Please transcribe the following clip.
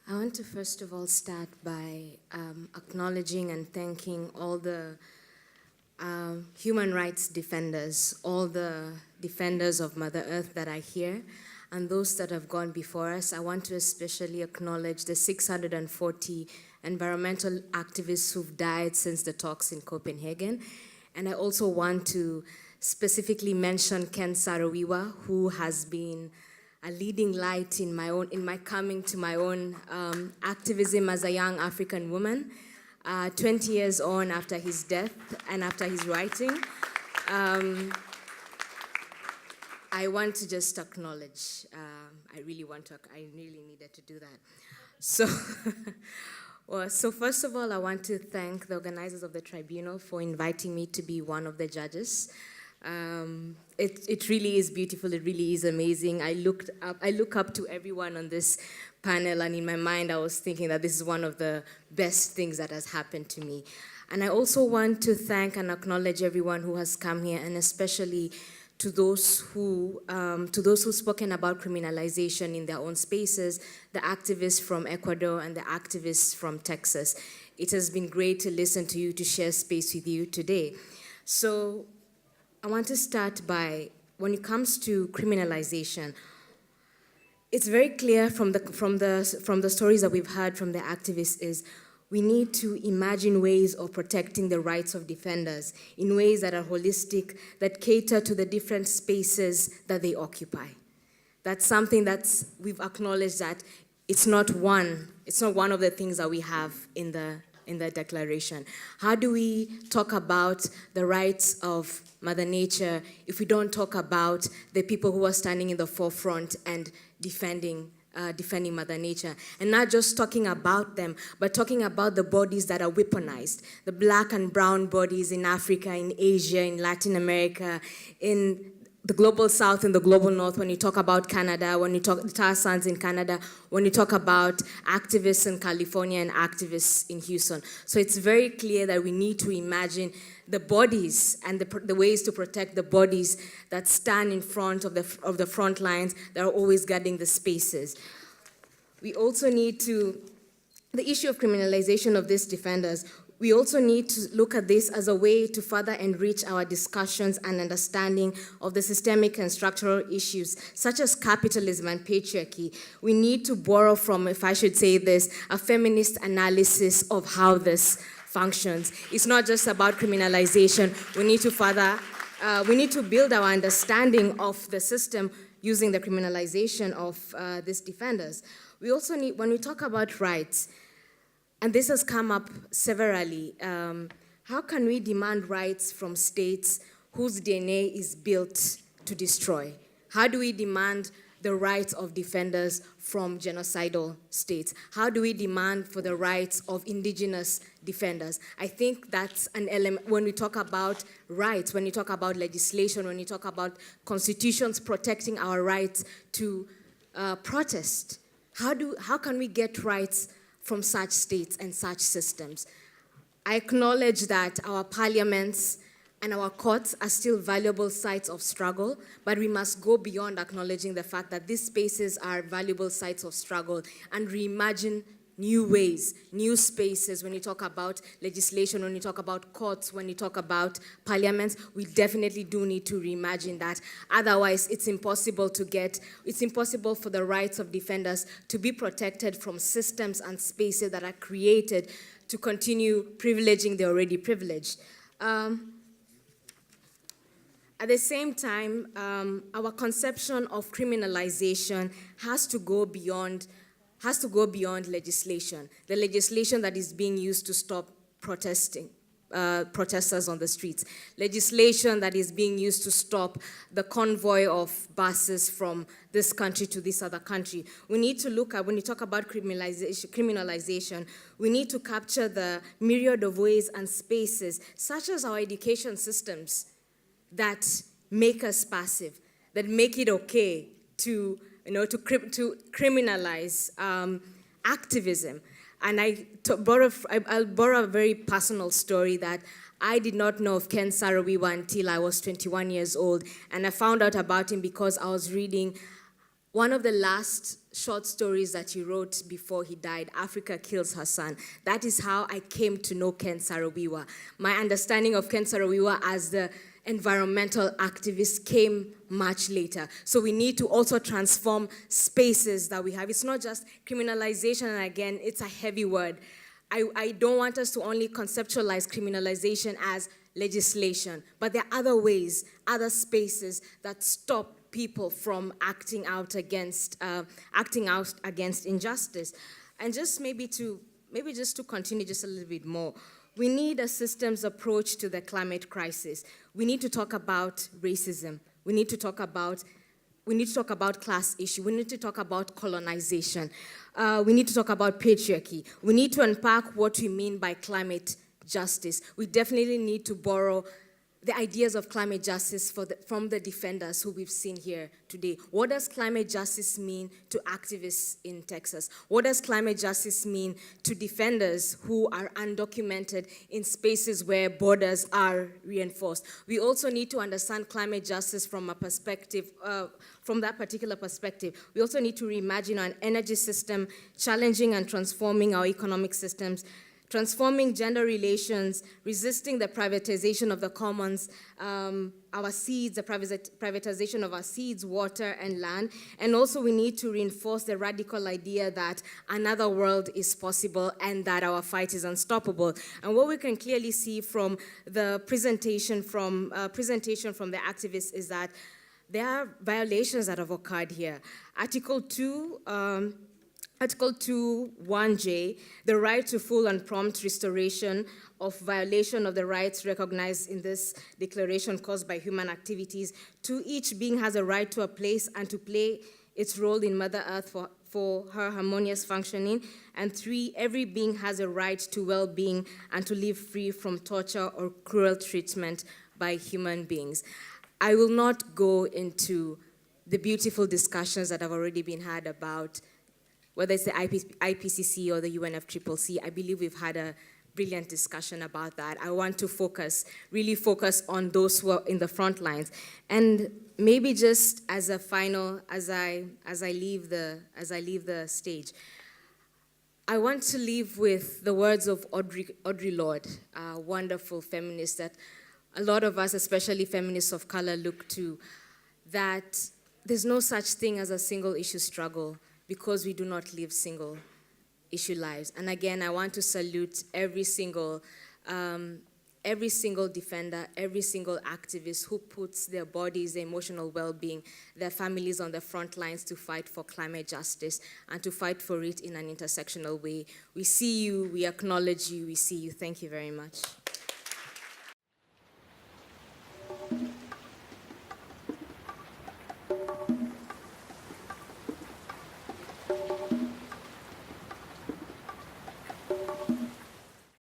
I want to first of all start by acknowledging and thanking all the human rights defenders, all the defenders of Mother Earth that are here, and those that have gone before us. I want to especially acknowledge the 640 environmental activists who've died since the talks in Copenhagen. And I also want to specifically mention Ken Saro-Wiwa, who has been a leading light in my coming to my own activism as a young African woman. 20 years on after his death and after his writing, I want to just acknowledge, I really needed to do that. So, so first of all, I want to thank the organizers of the tribunal for inviting me to be one of the judges. It really is beautiful, it really is amazing. I look up to everyone on this panel, and in my mind I was thinking that this is one of the best things that has happened to me. And I also want to thank and acknowledge everyone who has come here, and especially to those who've spoken about criminalization in their own spaces, the activists from Ecuador and the activists from Texas. It has been great to listen to you, to share space with you today. So I want to start by, when it comes to criminalization, it's very clear from the stories that we've heard from the activists is we need to imagine ways of protecting the rights of defenders in ways that are holistic, that cater to the different spaces that they occupy. That's something we've acknowledged that it's not one of the things that we have in the declaration. How do we talk about the rights of Mother Nature if we don't talk about the people who are standing in the forefront and defending Mother Nature? And not just talking about them, but talking about the bodies that are weaponized, the black and brown bodies in Africa, in Asia, in Latin America, in the global south and the global north, when you talk about Canada, when you talk tar sands in Canada, when you talk about activists in California and activists in Houston. So it's very clear that we need to imagine the bodies and the ways to protect the bodies that stand in front of the front lines, that are always guarding the spaces. We also need to, the issue of criminalization of these defenders, we also need to look at this as a way to further enrich our discussions and understanding of the systemic and structural issues, such as capitalism and patriarchy. We need to borrow from, if I should say this, a feminist analysis of how this functions. It's not just about criminalization. We need to build our understanding of the system using the criminalization of these defenders. We also need, when we talk about rights, and this has come up severally, how can we demand rights from states whose DNA is built to destroy? How do we demand the rights of defenders from genocidal states? How do we demand for the rights of indigenous defenders? I think that's an element when we talk about rights, when you talk about legislation, when you talk about constitutions protecting our rights to protest. How can we get rights from such states and such systems? I acknowledge that our parliaments and our courts are still valuable sites of struggle, but we must go beyond acknowledging the fact that these spaces are valuable sites of struggle and reimagine new ways, new spaces. When you talk about legislation, when you talk about courts, when you talk about parliaments, we definitely do need to reimagine that. Otherwise, it's impossible for the rights of defenders to be protected from systems and spaces that are created to continue privileging the already privileged. At the same time, our conception of criminalization has to go beyond legislation, the legislation that is being used to stop protesters on the streets, legislation that is being used to stop the convoy of buses from this country to this other country. We need to look at, when you talk about criminalization, we need to capture the myriad of ways and spaces, such as our education systems, that make us passive, that make it okay to criminalize activism. And I'll borrow a very personal story that I did not know of Ken Saro-Wiwa until I was 21 years old. And I found out about him because I was reading one of the last short stories that he wrote before he died, Africa Kills Her Son. That is how I came to know Ken Saro-Wiwa. My understanding of Ken Saro-Wiwa as the environmental activist came much later. So we need to also transform spaces that we have. It's not just criminalization, and again, it's a heavy word. I don't want us to only conceptualize criminalization as legislation, but there are other ways, other spaces that stop people from acting out against injustice. And just maybe just to continue just a little bit more, we need a systems approach to the climate crisis. We need to talk about racism. We need to talk about class issue. We need to talk about colonization. We need to talk about patriarchy. We need to unpack what we mean by climate justice. We definitely need to borrow the ideas of climate justice from the defenders who we've seen here today. What does climate justice mean to activists in Texas? What does climate justice mean to defenders who are undocumented in spaces where borders are reinforced? We also need to understand climate justice from a perspective, from that particular perspective. We also need to reimagine our energy system, challenging and transforming our economic systems, transforming gender relations, resisting the privatization of the commons, our seeds, the privatization of our seeds, water, and land. And also we need to reinforce the radical idea that another world is possible and that our fight is unstoppable. And what we can clearly see from the presentation from the activists is that there are violations that have occurred here. Article 2(1)J, the right to full and prompt restoration of violation of the rights recognized in this declaration caused by human activities. 2, each being has a right to a place and to play its role in Mother Earth for her harmonious functioning. And 3, every being has a right to well-being and to live free from torture or cruel treatment by human beings. I will not go into the beautiful discussions that have already been had about whether it's the IPCC or the UNFCCC. I believe we've had a brilliant discussion about that. I want to really focus on those who are in the front lines. And maybe just as a final, as I leave the stage, I want to leave with the words of Audre Lorde, a wonderful feminist that a lot of us, especially feminists of color, look to, that there's no such thing as a single issue struggle, because we do not live single issue lives. And again, I want to salute every single defender, every single activist who puts their bodies, their emotional well-being, their families on the front lines to fight for climate justice and to fight for it in an intersectional way. We see you, we acknowledge you, we see you. Thank you very much.